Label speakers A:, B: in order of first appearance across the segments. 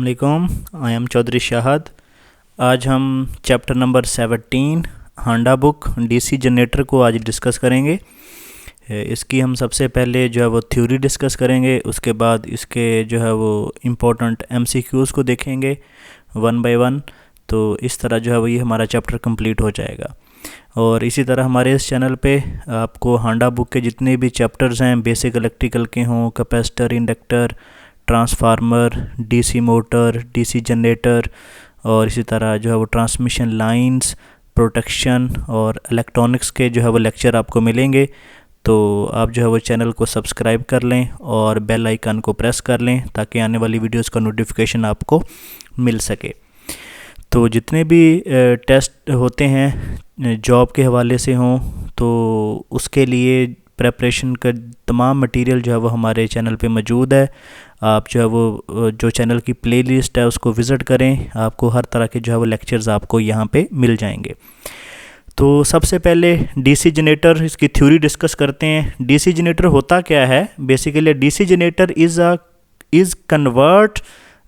A: वालेकुम। I am Chaudhry Shahad. आज हम चैप्टर नंबर 17 हांडा बुक डीसी जनरेटर को आज डिस्कस करेंगे। इसकी हम सबसे पहले जो है वो थ्योरी डिस्कस करेंगे, उसके बाद इसके जो है वो इम्पोर्टेंट एमसीक्यूज़ को देखेंगे वन बाय वन। तो इस तरह जो है वो ये हमारा चैप्टर कंप्लीट हो जाएगा। और इसी तरह हमारे इस चैनल पे आपको हांडा बुक के जितने भी चैप्टर्स हैं, बेसिक इलेक्ट्रिकल के हों, capacitor, inductor, transformer, DC motor, DC generator, और इसी तरह जो है वो ट्रांसमिशन लाइंस, प्रोटेक्शन और इलेक्ट्रॉनिक्स के जो है वो लेक्चर आपको मिलेंगे। तो आप जो है वो चैनल को सब्सक्राइब कर लें और बेल आइकन को प्रेस कर लें ताकि आने वाली वीडियोस का नोटिफिकेशन आपको मिल सके। तो जितने भी टेस्ट होते हैं जॉब के हवाले से हों, तो उसके लिए प्रेपरेशन का तमाम मटेरियल जो है वो हमारे चैनल पे मौजूद है। आप जो है वो जो चैनल की प्लेलिस्ट है उसको विज़िट करें, आपको हर तरह के जो है वो लेक्चर्स आपको यहाँ पे मिल जाएंगे। तो सबसे पहले डीसी जनरेटर, इसकी थ्योरी डिस्कस करते हैं। डीसी जनरेटर होता क्या है? Basically DC generator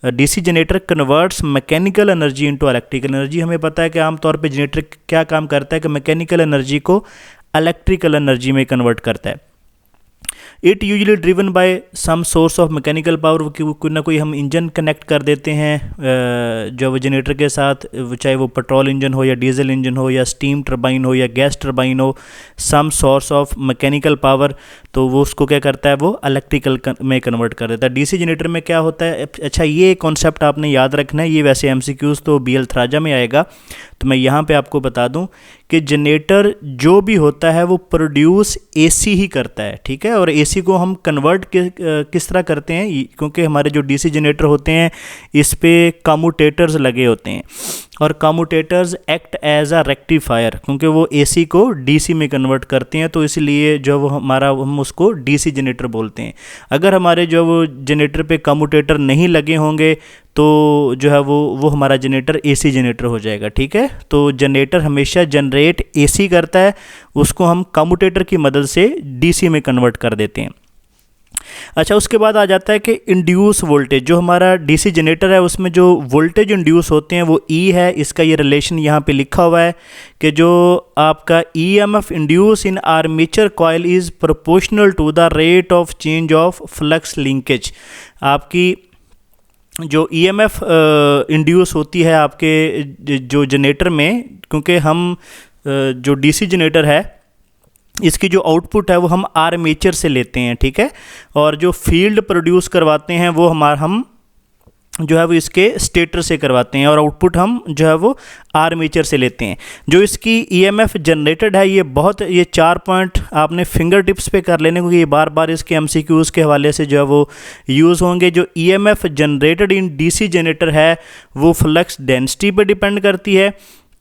A: DC generator converts mechanical energy into electrical energy. हमें पता है कि आमतौर पे जनरेटर क्या काम करता है कि मैकेनिकल एनर्जी को इलेक्ट्रिकल एनर्जी में कन्वर्ट करता है। It usually driven by some source of mechanical power. कोई ना कोई हम इंजन कनेक्ट कर देते हैं जो वो जनरेटर के साथ, चाहे वो पेट्रोल इंजन हो या डीजल इंजन हो या स्टीम टरबाइन हो या गैस टरबाइन हो, some source of mechanical power. तो वो उसको क्या करता है, वो इलेक्ट्रिकल में कन्वर्ट कर देता है। डीसी जनरेटर में क्या होता है? अच्छा, ये कॉन्सेप्ट आपने याद रखना है। ये वैसे एमसीक्यूज़ तो बीएल थराजा में आएगा, तो मैं यहाँ पे आपको बता दूँ कि जनरेटर जो भी होता है वो प्रोड्यूस एसी ही करता है, ठीक है। और एसी को हम कन्वर्ट किस तरह करते हैं, क्योंकि हमारे जो डीसी जनरेटर होते हैं इस पे कम्यूटेटर्स लगे होते हैं, और commutators act as a rectifier, क्योंकि वो एसी को डीसी में कन्वर्ट करते हैं। तो इसलिए जो वो हम उसको डीसी जनरेटर बोलते हैं। अगर हमारे जो वो जनरेटर पे कम्यूटेटर नहीं लगे होंगे तो जो है वो हमारा जनरेटर एसी जनरेटर हो जाएगा, ठीक है। तो जनरेटर हमेशा जनरेट एसी करता है, उसको हम कम्यूटेटर की मदद से डीसी में कन्वर्ट कर देते हैं। अच्छा, उसके बाद आ जाता है कि इंड्यूस वोल्टेज। जो हमारा डीसी जनरेटर है उसमें जो वोल्टेज इंड्यूस होते हैं वो ई है। इसका ये रिलेशन यहाँ पे लिखा हुआ है कि जो आपका EMF induce in armature coil is proportional to the rate of change of flux linkage. आपकी जो ईएमएफ इंड्यूस होती है आपके जो जनरेटर में, क्योंकि हम जो डीसी जनरेटर है इसकी जो आउटपुट है वो हम आर्मेचर से लेते हैं, ठीक है। और जो फील्ड प्रोड्यूस करवाते हैं वो हम जो है वो इसके स्टेटर से करवाते हैं, और आउटपुट हम जो है वो आर्मेचर से लेते हैं। जो इसकी ईएमएफ जनरेटेड है ये 4 पॉइंट आपने फिंगर टिप्स पे कर लेने, क्योंकि ये बार बार इसके एमसीक्यूज़ के हवाले से जो है वो यूज़ होंगे। जो EMF generated in DC generator है वो फ्लक्स डेंसिटी पे डिपेंड करती है,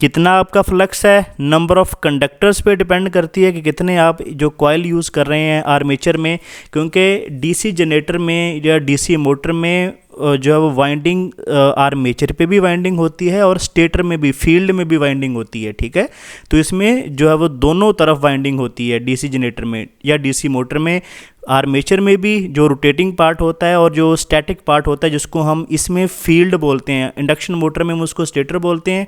A: कितना आपका फ्लक्स है। नंबर ऑफ़ कंडक्टर्स पे डिपेंड करती है कि कितने आप जो कॉइल यूज़ कर रहे हैं आर्मेचर में, क्योंकि डीसी जनरेटर में या डीसी मोटर में जो है वो वाइंडिंग आर्मेचर पे भी वाइंडिंग होती है और स्टेटर में भी, फील्ड में भी वाइंडिंग होती है, ठीक है। तो इसमें जो है वो दोनों तरफ वाइंडिंग होती है डीसी जनरेटर में या डीसी मोटर में। आर्मेचर में भी जो रोटेटिंग पार्ट होता है और जो स्टैटिक पार्ट होता है जिसको हम इसमें फील्ड बोलते हैं। इंडक्शन मोटर में हम उसको स्टेटर बोलते हैं,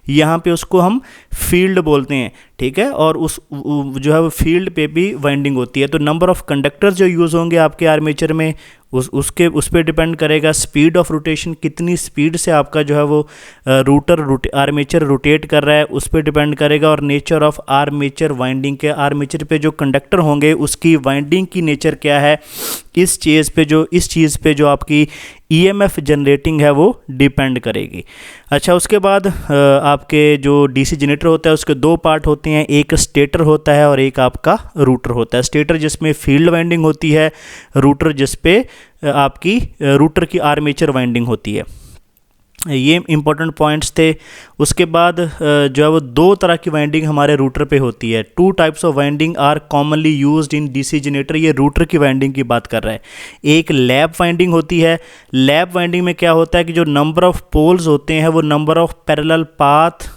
A: यहाँ पे उसको हम फील्ड बोलते हैं, ठीक है। और उस जो है वो फील्ड पे भी वाइंडिंग होती है। तो नंबर ऑफ़ कंडक्टर्स जो यूज़ होंगे आपके आर्मेचर में उस पर डिपेंड करेगा। स्पीड ऑफ रोटेशन, कितनी स्पीड से आपका जो है वो आर्मेचर रोटेट कर रहा है, उस पर डिपेंड करेगा। और नेचर ऑफ आर्मेचर वाइंडिंग के, आर्मेचर पे जो कंडक्टर होंगे उसकी वाइंडिंग की नेचर क्या है, इस चीज़ पे जो आपकी ईएमएफ जनरेटिंग है वो डिपेंड करेगी। अच्छा, उसके बाद आपके जो डीसी जनरेटर होता है उसके 2 पार्ट होते हैं, एक स्टेटर होता है और एक आपका रूटर होता है। स्टेटर जिसमें फील्ड वाइंडिंग होती है, रूटर जिस पे आपकी रूटर की आर्मेचर वाइंडिंग होती है। ये इंपॉर्टेंट पॉइंट्स थे। उसके बाद जो है वो 2 तरह की वाइंडिंग हमारे रूटर पे होती है। 2 types of winding are commonly used in DC generator. ये रूटर की वाइंडिंग की बात कर रहा है। एक लैप वाइंडिंग होती है। लैप वाइंडिंग में क्या होता है कि जो नंबर ऑफ पोल्स होते हैं वो number of parallel path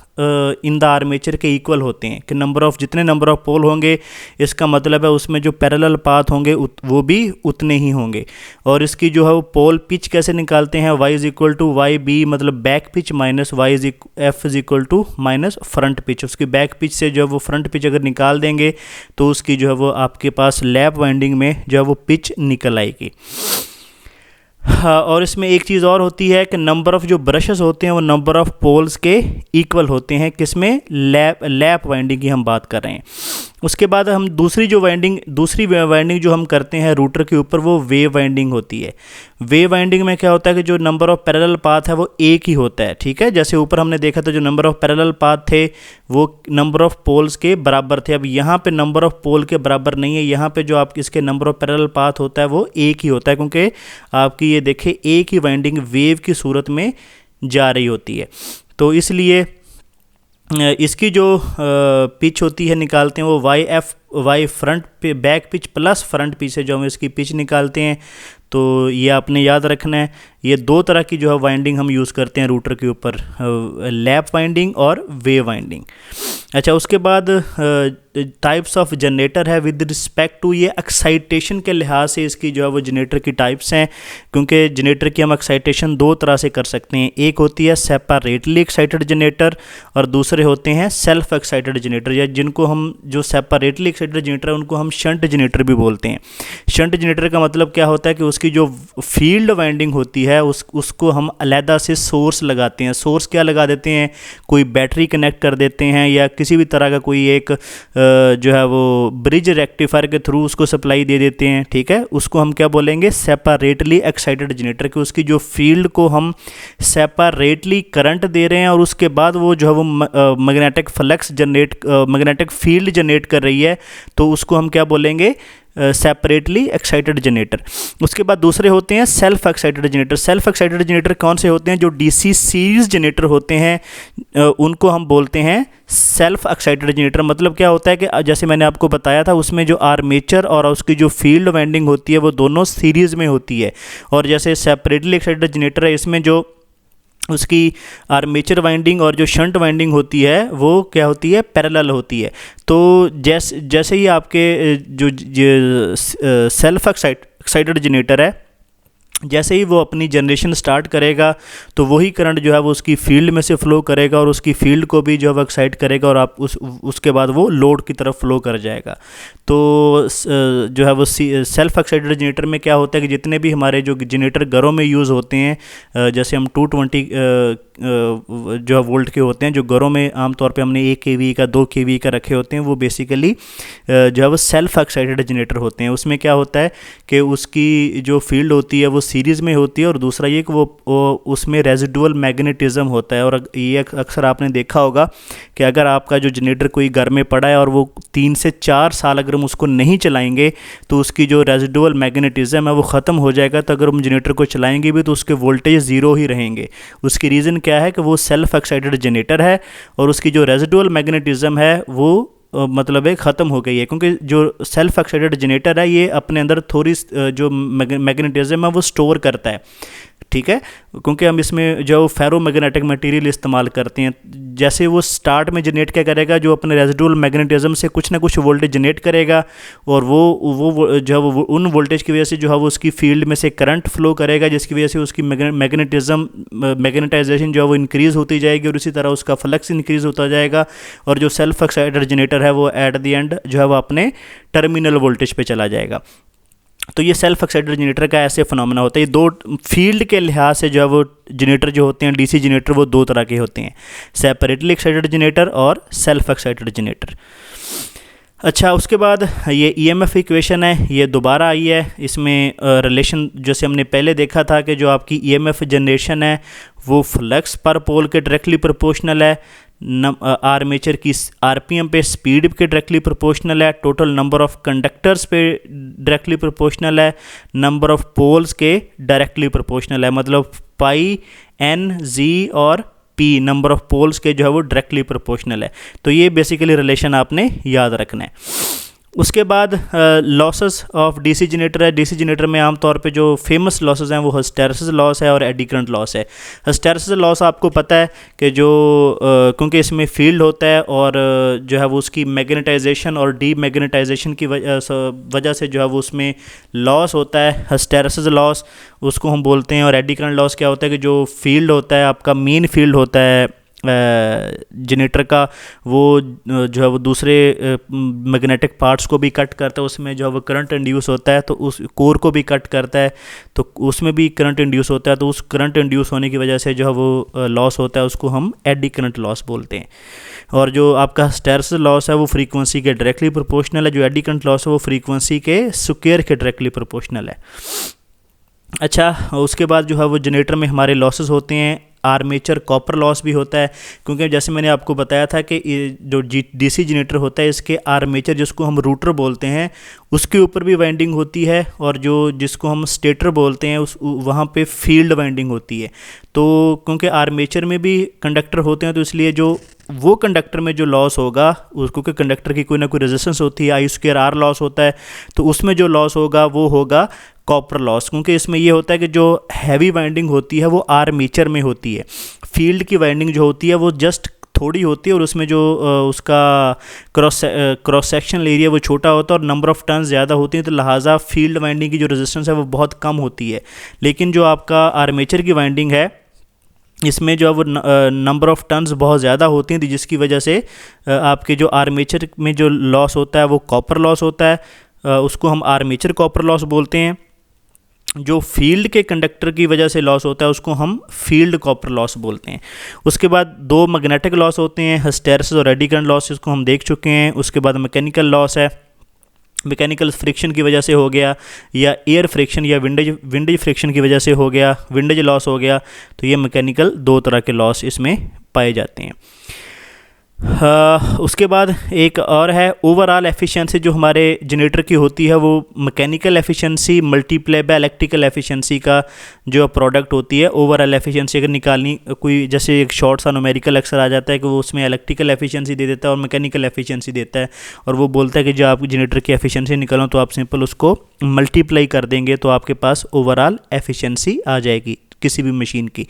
A: in the armature के इक्वल होते हैं, कि जितने नंबर ऑफ पोल होंगे इसका मतलब है उसमें जो पैरेलल पाथ होंगे वो भी उतने ही होंगे। और इसकी जो है वो पोल पिच कैसे निकालते हैं, y is equal to Y B मतलब back pitch minus Y F is equal to minus front pitch. उसकी बैक पिच से जो है वो फ्रंट पिच अगर निकाल देंगे तो उसकी जो है वो आपके पास लैप वाइंडिंग में जो है वो पिच निकल आएगी। हाँ, और इसमें एक चीज़ और होती है कि नंबर ऑफ़ जो ब्रशेस होते हैं वो नंबर ऑफ़ पोल्स के इक्वल होते हैं, किसमें, लैप वाइंडिंग की हम बात कर रहे हैं। उसके बाद हम दूसरी वाइंडिंग जो हम करते हैं रूटर के ऊपर वो वेव वाइंडिंग होती है। वेव वाइंडिंग में क्या होता है कि जो नंबर ऑफ़ पैरेलल पाथ है वो एक ही होता है, ठीक है। जैसे ऊपर हमने देखा था जो नंबर ऑफ़ पैरेलल पाथ थे वो नंबर ऑफ़ पोल्स के बराबर थे। अब यहाँ पे नंबर ऑफ़ पोल के बराबर नहीं है, यहाँ पे जो आप इसके नंबर ऑफ़ पैरेलल पाथ होता है वो एक ही होता है, क्योंकि आपकी ये देखिए एक ही वाइंडिंग वेव की सूरत में जा रही होती है। तो इसलिए इसकी जो पिच होती है निकालते हैं वो वाई फ्रंट पे back pitch plus front pitch से जो हम इसकी पिच निकालते हैं। तो ये आपने याद रखना है, ये दो तरह की जो है वाइंडिंग हम यूज़ करते हैं रूटर के ऊपर, लैप वाइंडिंग और वेव वाइंडिंग। अच्छा, उसके बाद टाइप्स ऑफ जनरेटर है विद रिस्पेक्ट टू, ये एक्साइटेशन के लिहाज से इसकी जो है वो जनरेटर की टाइप्स हैं, क्योंकि जनरेटर की हम एक्साइटेशन दो तरह से कर सकते हैं। एक होती है सेपरेटली एक्साइटेड जनरेटर और दूसरे होते हैं सेल्फ एक्साइटेड जनरेटर, या जिनको हम जो सेपरेटली एक्साइटेड जनरेटर है उनको हम शंट जनरेटर भी बोलते हैं। शंट जनरेटर का मतलब क्या होता है कि उसकी जो फील्ड वाइंडिंग होती है उसको हम अलहदा से सोर्स लगाते हैं। सोर्स क्या लगा देते हैं, कोई बैटरी कनेक्ट कर देते हैं या किसी भी तरह का कोई एक जो है वो ब्रिज रेक्टिफायर के थ्रू उसको सप्लाई दे देते हैं, ठीक है। उसको हम क्या बोलेंगे, सेपरेटली एक्साइटेड जनरेटर, कि उसकी जो फील्ड को हम सेपरेटली करंट दे रहे हैं और उसके बाद वो जो है वो magnetic flux magnetic field generate कर रही है, तो उसको हम क्या बोलेंगे, सेपरेटली एक्साइटेड जनरेटर। उसके बाद दूसरे होते हैं self excited generator. Self excited generator कौन से होते हैं, जो डीसी सीरीज जनरेटर होते हैं उनको हम बोलते हैं सेल्फ एक्साइटेड जनरेटर। मतलब क्या होता है कि जैसे मैंने आपको बताया था उसमें जो आर्मेचर और उसकी जो फील्ड वाइंडिंग होती है वो दोनों सीरीज़ में होती है, और जैसे सेपरेटली एक्साइटेड जनरेटर है इसमें जो उसकी आर्मेचर वाइंडिंग और जो शंट वाइंडिंग होती है वो क्या होती है, पैरेलल होती है। तो जैसे ही आपके जो सेल्फ एक्साइटेड जनरेटर है, जैसे ही वो अपनी जनरेशन स्टार्ट करेगा तो वही करंट जो है वो उसकी फील्ड में से फ़्लो करेगा और उसकी फील्ड को भी जो है वो एक्साइट करेगा और आप उसके बाद वो लोड की तरफ फ़्लो कर जाएगा। तो जो है वो सेल्फ एक्साइटेड जनरेटर में क्या होता है कि जितने भी हमारे जो जनरेटर घरों में यूज़ होते हैं, जैसे हम 220 जो है वोल्ट के होते हैं, जो घरों में आमतौर पे हमने 1 kV का 2 kV का रखे होते हैं, वो बेसिकली जो है वो सेल्फ एक्साइटेड जनरेटर होते हैं। उसमें क्या होता है कि उसकी जो फील्ड होती है वो सीरीज़ में होती है, और दूसरा ये कि वो उसमें रेजिडुअल मैग्नेटिज्म होता है। और ये अक्सर आपने देखा होगा कि अगर आपका जो जनरेटर कोई घर में पड़ा है और वो 3 से 4 साल अगर हम उसको नहीं चलाएंगे तो उसकी जो रेजिडुअल मैग्नेटिज्म है वो ख़त्म हो जाएगा। तो अगर हम जनरेटर को चलाएंगे भी तो उसके वोल्टेज ज़ीरो ही रहेंगे। उसकी रीज़न क्या है कि वो सेल्फ एक्साइटेड जनरेटर है और उसकी जो रेजिडुअल मैग्नेटिज्म है वो मतलब है ख़त्म हो गई है, क्योंकि जो सेल्फ एक्साइटेड जनरेटर है ये अपने अंदर थोड़ी जो मैग्नेटिज्म है वो स्टोर करता है, ठीक है, क्योंकि हम इसमें जो फेरो मैग्नेटिक मटेरियल इस्तेमाल करते हैं। जैसे वो स्टार्ट में जनरेट क्या करेगा, जो अपने रेजिडुअल मैग्नेटिज्म से कुछ ना कुछ वोल्टेज जनरेट करेगा और वो जो है वो उन वोल्टेज की वजह से जो है वो उसकी फील्ड में से करंट फ्लो करेगा, जिसकी वजह से उसकी मैग्नेटाइजेशन जो है वो इंक्रीज़ होती जाएगी और इसी तरह उसका फ्लक्स इंक्रीज़ होता जाएगा। और जो सेल्फ एक्साइटेड जनरेटर है वो एट द एंड जो है वो अपने टर्मिनल वोल्टेज पे चला जाएगा। तो ये सेल्फ एक्साइटेड जनरेटर का ऐसे फिनोमेना होता है। ये दो फील्ड के लिहाज से जो है वो जनरेटर जो होते हैं डीसी जनरेटर वो दो तरह के होते हैं, सेपरेटली एक्साइटेड जनरेटर और सेल्फ एक्साइटेड जनरेटर। अच्छा, उसके बाद ये ईएमएफ इक्वेशन है, ये दोबारा आई है। इसमें रिलेशन जैसे हमने पहले देखा था कि जो आपकी ईएमएफ जनरेशन है वो फ्लक्स पर पोल के डायरेक्टली प्रोपोर्शनल है, आर्मेचर की आरपीएम पे स्पीड के डायरेक्टली प्रोपोर्शनल है, टोटल नंबर ऑफ़ कंडक्टर्स पे डायरेक्टली प्रोपोर्शनल है, नंबर ऑफ़ पोल्स के डायरेक्टली प्रोपोर्शनल है। मतलब पाई एन जी और पी नंबर ऑफ़ पोल्स के जो है वो डायरेक्टली प्रोपोर्शनल है। तो ये बेसिकली रिलेशन आपने याद रखना है। उसके बाद लॉसेस ऑफ डीसी जनरेटर है। डीसी जनरेटर में आमतौर पे जो फेमस लॉसेस हैं वो हिस्टैरिसीस लॉस है और एडी करंट लॉस है। हिस्टैरिसीस लॉस आपको पता है कि जो क्योंकि इसमें फील्ड होता है और जो है वो उसकी मैग्नेटाइजेशन और डी मैग्नेटाइजेशन की वजह से जो है वो उसमें लॉस होता है, हिस्टैरिसीस लॉस उसको हम बोलते हैं। और एडी करंट लॉस क्या होता है कि जो फील्ड होता है आपका, मेन फील्ड होता है जनरेटर का, वो जो है वो दूसरे मैग्नेटिक पार्ट्स को भी कट करता है, उसमें जो है वो करंट इंड्यूस होता है, तो उस कोर को भी कट करता है, तो उसमें भी करंट इंड्यूस होता है। तो उस करंट इंड्यूस होने की वजह से जो है वो लॉस होता है, उसको हम एडी करंट लॉस बोलते हैं। और जो आपका हिस्टैरिसीस लॉस है वो फ्रीक्वेंसी के डायरेक्टली प्रोपोर्शनल है, जो एडी करंट लॉस है वो फ्रीक्वेंसी के स्क्वायर के डायरेक्टली प्रोपोर्शनल है। अच्छा, उसके बाद जो है वो जनरेटर में हमारे लॉसेस होते हैं। आर्मेचर कॉपर लॉस भी होता है, क्योंकि जैसे मैंने आपको बताया था कि जो डीसी जनरेटर होता है इसके आर्मेचर, जिसको हम रूटर बोलते हैं, उसके ऊपर भी वाइंडिंग होती है, और जिसको हम स्टेटर बोलते हैं वहाँ पे फील्ड वाइंडिंग होती है। तो क्योंकि आर्मेचर में भी कंडक्टर होते हैं, तो इसलिए जो वो कंडक्टर में जो लॉस होगा उसको, कि कंडक्टर की कोई ना कोई रेजिस्टेंस होती है, I²R लॉस होता है, तो उसमें जो लॉस होगा वो होगा कॉपर लॉस। क्योंकि इसमें ये होता है कि जो हैवी वाइंडिंग होती है वो आर्मेचर में होती है, फील्ड की वाइंडिंग जो होती है वो जस्ट थोड़ी होती है, और उसमें जो उसका क्रॉस सेक्शनल एरिया वो छोटा होता है और नंबर ऑफ टर्न्स ज़्यादा होती हैं, तो लिहाजा फील्ड वाइंडिंग की जो रेजिस्टेंस है वो बहुत कम होती है। लेकिन जो आपका आर्मेचर की वाइंडिंग है इसमें जो है वो नंबर ऑफ टर्न्स बहुत ज़्यादा होती हैं, तो जिसकी वजह से आपके जो आर्मेचर में जो लॉस होता है वो कॉपर लॉस होता है, उसको हम आर्मेचर कॉपर लॉस बोलते हैं। जो फील्ड के कंडक्टर की वजह से लॉस होता है उसको हम फील्ड कॉपर लॉस बोलते हैं। उसके बाद दो मैग्नेटिक लॉस होते हैं, हिस्टैरिसीस और एडी करंट लॉस, इसको हम देख चुके हैं। उसके बाद मैकेनिकल लॉस है, मैकेनिकल फ्रिक्शन की वजह से हो गया, या एयर फ्रिक्शन या विंडेज फ्रिक्शन की वजह से हो गया, विंडेज लॉस हो गया। तो ये मैकेनिकल दो तरह के लॉस इसमें पाए जाते हैं। उसके बाद एक और है ओवरऑल एफिशिएंसी, जो हमारे जनरेटर की होती है वो mechanical efficiency multiply by electrical efficiency का जो प्रोडक्ट होती है। ओवरऑल एफिशिएंसी अगर निकालनी, कोई जैसे एक शॉर्ट सा न्यूमेरिकल अक्सर आ जाता है कि वो उसमें इलेक्ट्रिकल एफिशिएंसी दे देता है और मैकेनिकल एफिशिएंसी देता है, और वो बोलता है कि जो आप जनरेटर की एफिशिएंसी निकालो तो आप सिंपल उसको मल्टीप्लाई कर देंगे तो आपके पास ओवरऑल एफिशिएंसी आ जाएगी किसी भी मशीन की।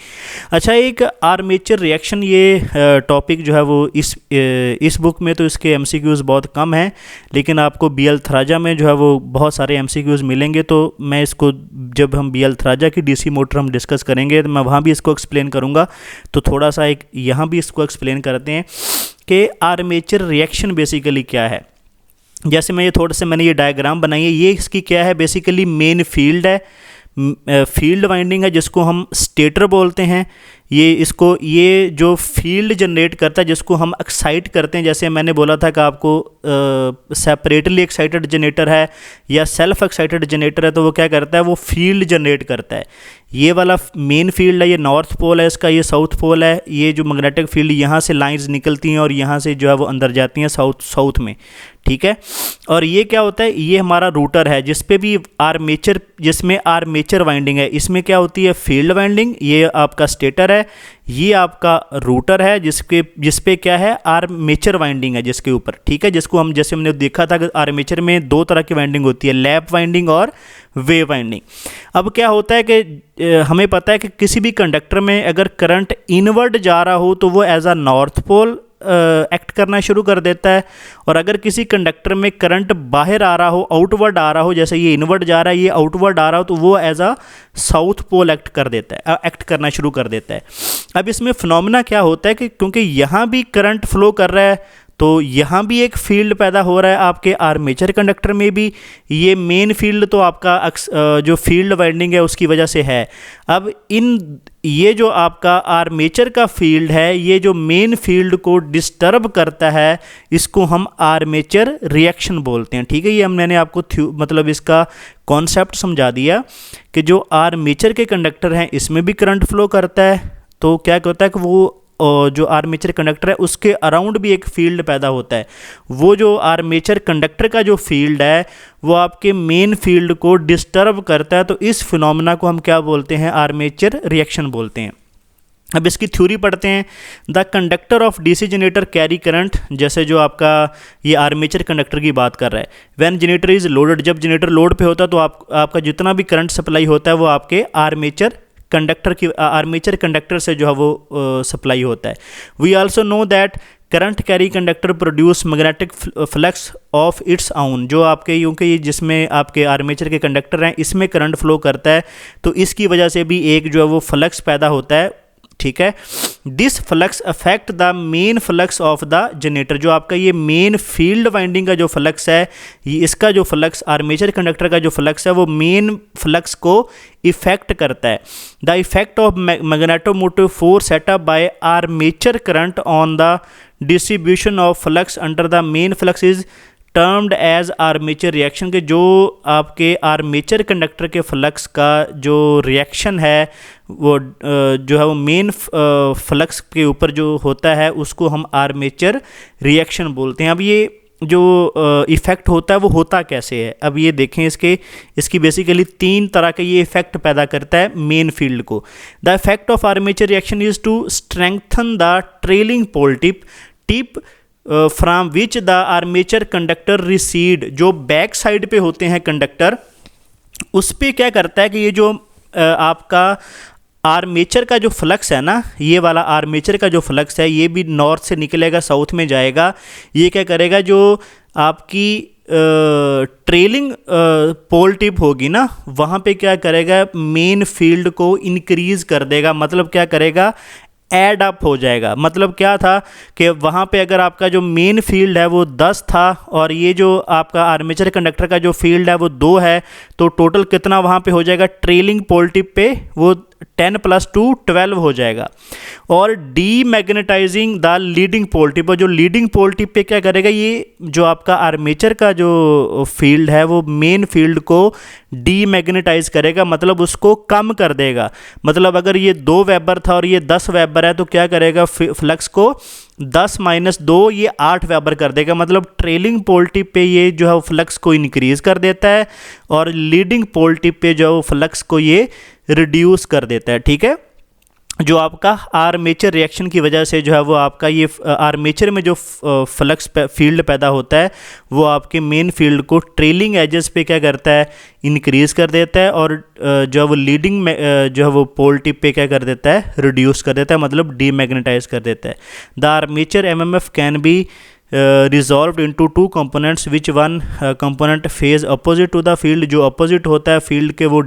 A: अच्छा, एक आर्मेचर रिएक्शन, ये टॉपिक जो है वो इस बुक में तो इसके एमसीक्यूज़ बहुत कम हैं, लेकिन आपको BL थराजा में जो है वो बहुत सारे एमसीक्यूज़ मिलेंगे। तो मैं इसको, जब हम BL थराजा की डीसी मोटर हम डिस्कस करेंगे तो मैं वहाँ भी इसको एक्सप्लेन करूँगा। तो थोड़ा सा एक यहाँ भी इसको एक्सप्लेन करते हैं कि आर्मेचर रिएक्शन बेसिकली क्या है। जैसे मैं मैंने ये डायग्राम बनाई है, ये इसकी क्या है, बेसिकली मेन फील्ड है, फील्ड वाइंडिंग है जिसको हम स्टेटर बोलते हैं। ये जो फील्ड जनरेट करता है जिसको हम एक्साइट करते हैं, जैसे मैंने बोला था कि आपको सेपरेटली एक्साइटेड जनरेटर है या सेल्फ एक्साइटेड जनरेटर है, तो वो क्या करता है, वो फील्ड जनरेट करता है। ये वाला मेन फील्ड है, ये नॉर्थ पोल है इसका, ये साउथ पोल है। ये जो मैग्नेटिक फील्ड यहाँ से लाइंस निकलती हैं और यहाँ से जो है वो अंदर जाती हैं साउथ में, ठीक है। और ये क्या होता है, ये हमारा रूटर है जिसमें आर्मेचर वाइंडिंग है। इसमें क्या होती है, फील्ड वाइंडिंग। ये आपका स्टेटर है, ये आपका रूटर है जिसपे क्या है, आर्मेचर वाइंडिंग है जिसके ऊपर, ठीक है। जिसको हम, जैसे हमने देखा था कि आर्मेचर में दो तरह की वाइंडिंग होती है, लैप वाइंडिंग और वेव वाइंडिंग। अब क्या होता है कि हमें पता है कि किसी भी कंडक्टर में अगर करंट इनवर्ड जा रहा हो तो वो as a north pole act करना शुरू कर देता है, और अगर किसी कंडक्टर में करंट बाहर आ रहा हो, आउटवर्ड आ रहा हो, जैसे ये इनवर्ड जा रहा है, ये आउटवर्ड आ रहा हो, तो वो as a south pole act करना शुरू कर देता है। अब इसमें फिनोमेना क्या होता है कि क्योंकि यहाँ भी करंट फ्लो कर रहा है तो यहाँ भी एक फील्ड पैदा हो रहा है, आपके आर्मेचर कंडक्टर में भी। ये मेन फील्ड तो आपका जो फील्ड वाइंडिंग है उसकी वजह से है। अब ये जो आपका आर्मेचर का फील्ड है, ये जो मेन फील्ड को डिस्टर्ब करता है, इसको हम आर्मेचर रिएक्शन बोलते हैं, ठीक है। ये मैंने आपको मतलब इसका कॉन्सेप्ट समझा दिया कि जो आर्मेचर के कंडक्टर हैं इसमें भी करंट फ्लो करता है, तो क्या होता है कि वो जो आर्मेचर कंडक्टर है उसके अराउंड भी एक फील्ड पैदा होता है। वो जो आर्मेचर कंडक्टर का जो फील्ड है वो आपके मेन फील्ड को डिस्टर्ब करता है, तो इस फिनोमेना को हम क्या बोलते हैं, आर्मेचर रिएक्शन बोलते हैं। अब इसकी थ्योरी पढ़ते हैं। The conductor of DC generator carry current, जैसे जो आपका ये आर्मेचर कंडक्टर की बात कर रहा है। व्हेन जनरेटर इज लोडेड, जब जनरेटर लोड पे होता है तो आपका जितना भी करंट सप्लाई होता है वो आपके आर्मेचर कंडक्टर से जो है वो सप्लाई होता है। We also know that current carry conductor produce magnetic flux of its own, जो आपके क्योंकि ये जिसमें आपके आर्मेचर के कंडक्टर हैं इसमें करंट फ्लो करता है, तो इसकी वजह से भी एक जो है वो फ्लक्स पैदा होता है, ठीक है। This flux affect the main flux of the generator, जो आपका ये मेन फील्ड वाइंडिंग का जो फ्लक्स है, ये इसका जो फ्लक्स आर्मेचर कंडक्टर का जो फ्लक्स है वो मेन फ्लक्स को इफेक्ट करता है। The effect of magnetomotive force set up by armature current on the distribution of flux under the main flux is termed as armature reaction, के जो आपके आर्मेचर कंडक्टर के फ्लक्स का जो रिएक्शन है वो जो है वो मेन फ्लक्स के ऊपर जो होता है उसको हम आर्मेचर रिएक्शन बोलते हैं। अब ये जो इफ़ेक्ट होता है वो होता कैसे है, अब ये देखें। इसकी बेसिकली 3 तरह का ये इफेक्ट पैदा करता है मेन फील्ड को। The effect of armature reaction is to strengthen the trailing pole tip from which the armature conductor recede, जो बैक साइड पे होते हैं कंडक्टर, उस पर क्या करता है कि ये जो आपका आर्मेचर का जो फ्लक्स है ना, ये वाला आर्मेचर का जो फ्लक्स है ये भी नॉर्थ से निकलेगा साउथ में जाएगा। ये क्या करेगा, जो आपकी ट्रेलिंग पोल टिप होगी ना वहाँ पे क्या करेगा, मेन फील्ड को इंक्रीज़ कर देगा। मतलब क्या करेगा, ऐड अप हो जाएगा। मतलब क्या था कि वहाँ पे अगर आपका जो मेन फील्ड है वो 10 था और ये जो आपका आर्मेचर कंडक्टर का जो फील्ड है वो 2 है, तो टोटल कितना वहाँ पे हो जाएगा, ट्रेलिंग पोल टिप पे वो 10 + 2 12 हो जाएगा। और demagnetising the leading pole tip, और जो लीडिंग पोल टिप पे क्या करेगा, ये जो आपका आर्मेचर का जो फील्ड है वो मेन फील्ड को डीमैग्नेटाइज करेगा, मतलब उसको कम कर देगा। मतलब अगर ये 2 वेबर था और ये 10 वेबर है तो क्या करेगा, फ्लक्स को 10 - 2 ये 8 वेबर कर देगा। मतलब ट्रेलिंग पोल टिप पे ये जो है फ्लक्स को इंक्रीज़ कर देता है और लीडिंग पोल टिप पे जो फ्लक्स को ये रिड्यूस कर देता है, ठीक है। जो आपका आर्मेचर रिएक्शन की वजह से जो है वो आपका ये आर्मेचर में जो फ्लक्स फील्ड पैदा होता है वो आपके मेन फील्ड को ट्रेलिंग एजेस पे क्या करता है, इंक्रीज़ कर देता है, और जो है वो लीडिंग में जो है वो पोल टिप पे क्या कर देता है, रिड्यूस कर देता है, मतलब डीमैग्नेटाइज कर देता है। The armature MMF can be resolve into 2 components which one component phase opposite to the field, जो अपोजिट होता है फील्ड के वो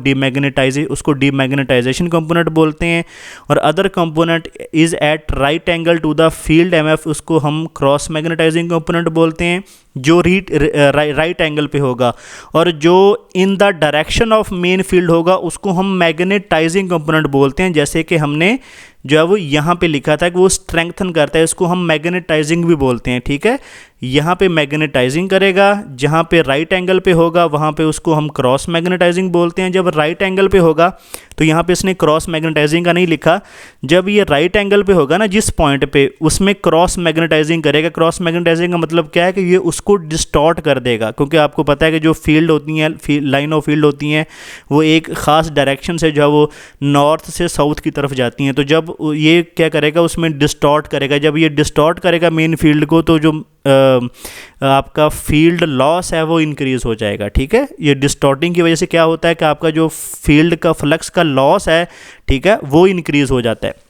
A: उसको डीमैग्नेटाइजेशन कंपोनेंट बोलते हैं, और other component is at right angle to the field MF, उसको हम क्रॉस मैग्नेटाइजिंग कंपोनेंट बोलते हैं, जो राइट एंगल पे होगा, और जो in the direction of main field होगा उसको हम मैग्नेटाइजिंग कंपोनेंट बोलते हैं। जैसे कि हमने जो है वो यहाँ पे लिखा था कि वो स्ट्रेंथन करता है, इसको हम मैग्नेटाइजिंग भी बोलते हैं, ठीक है। यहाँ पे मैग्नेटाइजिंग करेगा, जहाँ पे राइट एंगल पे होगा वहाँ पे उसको हम क्रॉस मैग्नेटाइजिंग बोलते हैं। जब राइट एंगल पे होगा तो यहाँ पे इसने क्रॉस मैग्नेटाइजिंग का नहीं लिखा, जब ये राइट एंगल पे होगा ना जिस पॉइंट पे, उसमें क्रॉस मैग्नेटाइजिंग करेगा। क्रॉस मैग्नेटाइजिंग का मतलब क्या है कि ये उसको डिस्टॉर्ट कर देगा, क्योंकि आपको पता है कि जो फील्ड होती हैं, लाइन ऑफ फील्ड होती हैं, वो एक ख़ास डायरेक्शन से जो है वो नॉर्थ से साउथ की तरफ जाती हैं। तो जब ये क्या करेगा, उसमें डिस्टॉर्ट करेगा। जब ये डिस्टॉर्ट करेगा मेन फील्ड को तो जो आपका फील्ड लॉस है वो इंक्रीज़ हो जाएगा, ठीक है। ये डिस्टॉर्टिंग की वजह से क्या होता है कि आपका जो फील्ड का फ्लक्स का लॉस है, ठीक है, वो इंक्रीज़ हो जाता है,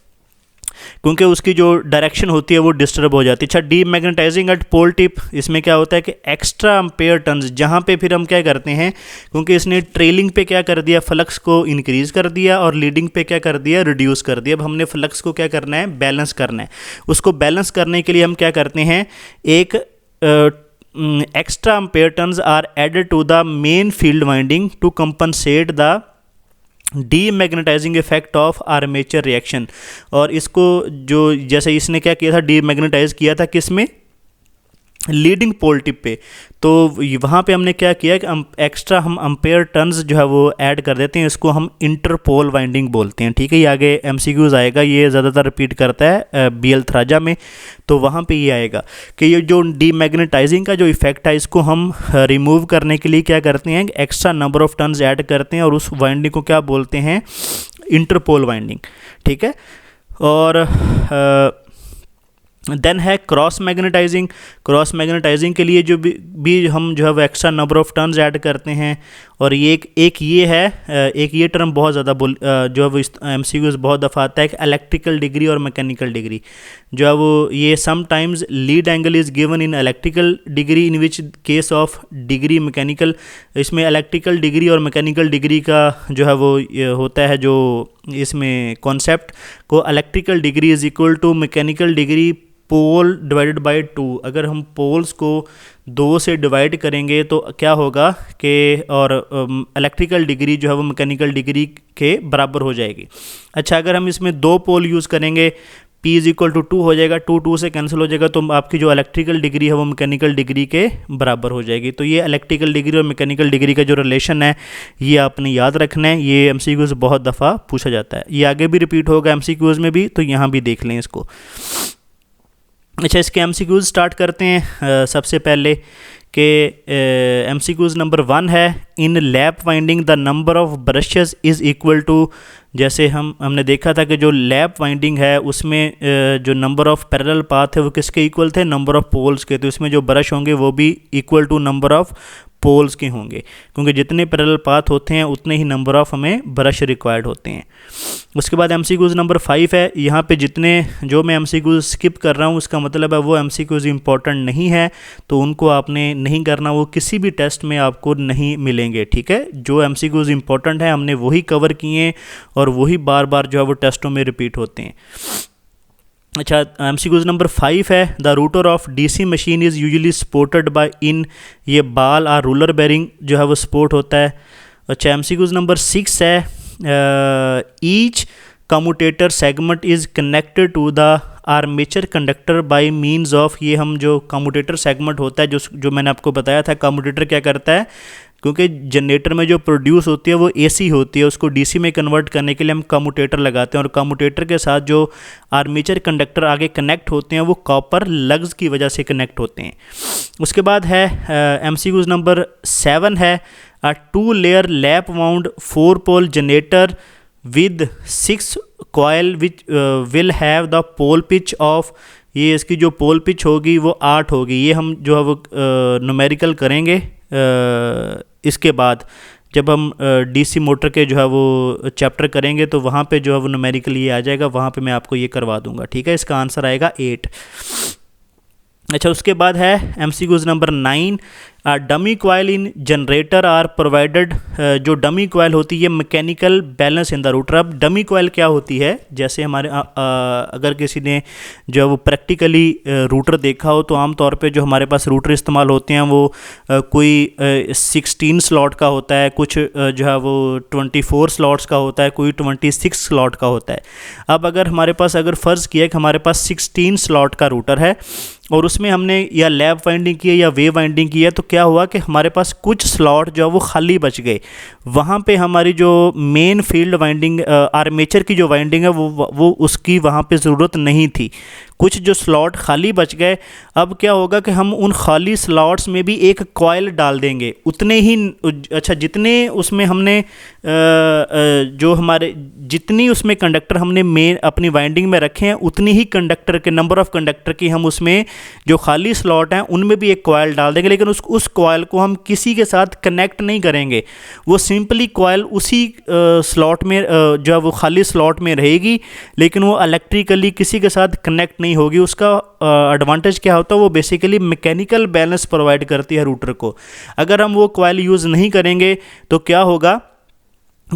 A: क्योंकि उसकी जो डायरेक्शन होती है वो डिस्टर्ब हो जाती है। अच्छा, डीमैग्नेटाइजिंग एट पोल टिप, इसमें क्या होता है कि एक्स्ट्रा एम्पेयर टर्न्स, जहाँ पे फिर हम क्या करते हैं, क्योंकि इसने ट्रेलिंग पे क्या कर दिया, फ्लक्स को इंक्रीज़ कर दिया, और लीडिंग पे क्या कर दिया, रिड्यूस कर दिया। अब हमने फ्लक्स को क्या करना है, बैलेंस करना है। उसको बैलेंस करने के लिए हम क्या करते हैं, एक extra ampere turns are added to the main field winding to compensate the demagnetising effect of armature reaction. और इसको जो जैसे इसने क्या किया था, डीमैग्नेटाइज किया था किस में, लीडिंग पोल टिप पे, तो वहाँ पे हमने क्या किया कि एक्स्ट्रा हम एम्पेयर टर्न्स जो है वो ऐड कर देते हैं। इसको हम इंटरपोल वाइंडिंग बोलते हैं, ठीक है। ये आगे एमसीक्यूज आएगा, ये ज़्यादातर रिपीट करता है बीएल थराजा में, तो वहाँ पे ये आएगा कि ये जो डीमैग्नेटाइजिंग का जो इफेक्ट है इसको हम रिमूव करने के लिए क्या करते हैं, extra number of turns add करते हैं, और उस वाइंडिंग को क्या बोलते हैं, इंटरपोल वाइंडिंग, ठीक है। और देन है क्रॉस मैग्नेटाइजिंग। क्रॉस मैग्नेटाइजिंग के लिए जो भी हम जो है वो extra number of turns add करते हैं। और ये एक ये है, एक ये टर्म बहुत ज़्यादा जो है वो MCQs बहुत दफ़ा आता है कि इलेक्ट्रिकल डिग्री और मैकेनिकल डिग्री जो है वो, ये sometimes lead angle is given in electrical degree in which case of degree mechanical. इसमें इलेक्ट्रिकल डिग्री और मैकेनिकल डिग्री का जो है वो होता है, जो इसमें कॉन्सेप्ट को electrical degree is equal to mechanical degree pole divided by 2। अगर हम पोल्स को 2 से डिवाइड करेंगे तो क्या होगा कि, और इलेक्ट्रिकल डिग्री जो है वो मैकेनिकल डिग्री के बराबर हो जाएगी। अच्छा, अगर हम इसमें 2 पोल यूज़ करेंगे, P इज़ इक्वल टू 2 हो जाएगा, 2 से कैंसिल हो जाएगा, तो आपकी जो इलेक्ट्रिकल डिग्री है वो मैकेनिकल डिग्री के बराबर हो जाएगी। तो ये इलेक्ट्रिकल डिग्री और मैकेनिकल डिग्री का जो रिलेशन है ये आपने याद रखना है। ये MCQs बहुत दफ़ा पूछा जाता है, ये आगे भी रिपीट होगा MCQs में भी, तो यहाँ भी देख लें इसको। अच्छा, इसके MCQs स्टार्ट करते हैं। सबसे पहले कि MCQs नंबर 1 है, in lap winding the number of brushes is equal to, जैसे हमने देखा था कि जो लैप वाइंडिंग है उसमें जो नंबर ऑफ पैरेलल पाथ है वो किसके इक्वल थे, नंबर ऑफ पोल्स के। तो इसमें जो ब्रश होंगे वो भी equal to number of poles के होंगे, क्योंकि जितने पैरेलल पाथ होते हैं उतने ही नंबर ऑफ हमें ब्रश रिक्वायर्ड होते हैं। उसके बाद MCQs नंबर 5 है, यहाँ पे जितने जो मैं MCQs स्किप कर रहा हूँ उसका मतलब है वो MCQs इंपॉर्टेंट नहीं है, तो उनको आपने नहीं करना, वो किसी भी टेस्ट में आपको नहीं मिलेंगे। ठीक है, जो MCQs इंपॉर्टेंट है हमने वही कवर किए और वही बार बार जो है वो टेस्टों में रिपीट होते हैं। अच्छा, MCQs नंबर 5 है, the rotor of DC machine is usually supported by in, ये बाल और रूलर बेरिंग जो है वो सपोर्ट होता है। अच्छा, MCQs नंबर 6 है, each commutator segment is connected to the armature conductor by means of, ये हम जो कम्यूटेटर सेगमेंट होता है जो मैंने आपको बताया था, कम्यूटेटर क्या करता है, क्योंकि जनरेटर में जो प्रोड्यूस होती है वो AC होती है, उसको DC में कन्वर्ट करने के लिए हम कम्यूटेटर लगाते हैं, और कम्यूटेटर के साथ जो आर्मेचर कंडक्टर आगे कनेक्ट होते हैं वो कॉपर लग्स की वजह से कनेक्ट होते हैं। उसके बाद है MCQs नंबर 7 है, 2 layer lap wound 4 pole generator with 6 coil which will have the pole pitch of, ये इसकी जो पोल पिच होगी वो 8 होगी। ये हम जो है वो न्यूमेरिकल करेंगे इसके बाद, जब हम DC मोटर के जो है वो चैप्टर करेंगे तो वहाँ पे जो है वो न्यूमेरिकल ये आ जाएगा, वहाँ पे मैं आपको ये करवा दूंगा। ठीक है, इसका आंसर आएगा 8। अच्छा, उसके बाद है MCQs number 9, dummy coil in generator are provided, जो डमी कॉयल होती है mechanical balance in the rotor. अब डमी कॉयल क्या होती है, जैसे हमारे अगर किसी ने जो है वो प्रैक्टिकली रूटर देखा हो तो आमतौर पे जो हमारे पास रूटर इस्तेमाल होते हैं वो कोई 16 स्लॉट का होता है, कुछ जो है वो 24 स्लॉट्स का होता है, कोई 26 स्लॉट का होता है। अब अगर हमारे पास, अगर फ़र्ज़ किया कि हमारे पास 16 स्लॉट का रूटर है और उसमें हमने या लैप वाइंडिंग की है या वेव वाइंडिंग की है, तो क्या हुआ कि हमारे पास कुछ स्लॉट जो है वो खाली बच गए। वहाँ पे हमारी जो मेन फील्ड वाइंडिंग आर्मेचर की जो वाइंडिंग है वो उसकी वहाँ पे ज़रूरत नहीं थी, कुछ जो स्लॉट खाली बच गए। अब क्या होगा कि हम उन खाली स्लॉट्स में भी एक कॉयल डाल देंगे, उतने ही, अच्छा, जितने उसमें हमने जो हमारे जितनी उसमें कंडक्टर हमने मेन अपनी वाइंडिंग में रखे हैं उतनी ही कंडक्टर के नंबर ऑफ कंडक्टर की हम उसमें जो खाली स्लॉट हैं उनमें भी एक कॉयल डाल देंगे, लेकिन उस कॉयल को हम किसी के साथ कनेक्ट नहीं करेंगे, वो सिंपली कॉयल उसी स्लॉट में जो है वो खाली स्लॉट में रहेगी, लेकिन वो इलेक्ट्रिकली किसी के साथ कनेक्ट नहीं होगी। उसका एडवांटेज क्या होता है, वो बेसिकली मैकेनिकल बैलेंस प्रोवाइड करती है रूटर को। अगर हम वो कॉयल यूज़ नहीं करेंगे तो क्या होगा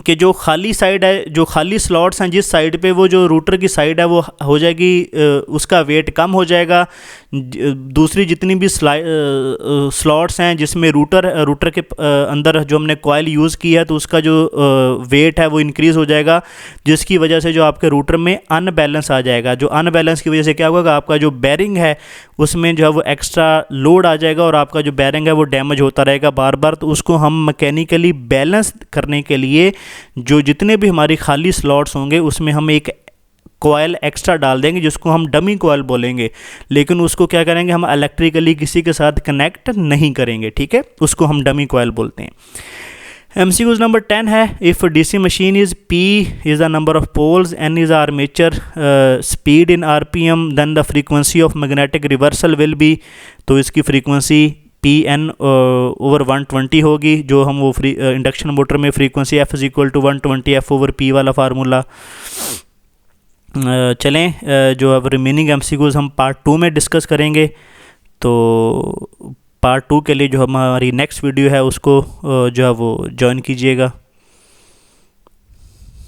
A: कि जो खाली साइड है, जो खाली स्लॉट्स हैं, जिस साइड पे वो जो रूटर की साइड है वो हो जाएगी, उसका वेट कम हो जाएगा। दूसरी जितनी भी स्लॉट्स हैं जिसमें रूटर के अंदर जो हमने कॉयल यूज़ की है तो उसका जो वेट है वो इंक्रीज़ हो जाएगा, जिसकी वजह से जो आपके रूटर में अनबैलेंस आ जाएगा। जो अनबैलेंस की वजह से क्या होगा, आपका जो बैरिंग है उसमें जो है वो एक्स्ट्रा लोड आ जाएगा और आपका जो बैरिंग है वो डैमेज होता रहेगा बार बार। तो उसको हम मैकेनिकली बैलेंस करने के लिए जो जितने भी हमारी खाली स्लॉट्स होंगे उसमें हम एक कॉयल एक्स्ट्रा डाल देंगे, जिसको हम डमी कॉयल बोलेंगे, लेकिन उसको क्या करेंगे, हम इलेक्ट्रिकली किसी के साथ कनेक्ट नहीं करेंगे। ठीक है, उसको हम डमी कॉयल बोलते हैं। MCQs नंबर 10 है, if DC machine is P is the number of poles, N is armature speed in RPM, then the frequency of magnetic reversal will be, तो इसकी फ्रीक्वेंसी PN ओवर 120 होगी, जो हम वो induction motor में frequency F is equal to 120 F over P वाला formula. चलें जो अब रिमेनिंग MCQs हम पार्ट 2 में डिस्कस करेंगे। तो पार्ट 2 के लिए जो हमारी नेक्स्ट वीडियो है उसको जो है वो ज्वाइन कीजिएगा।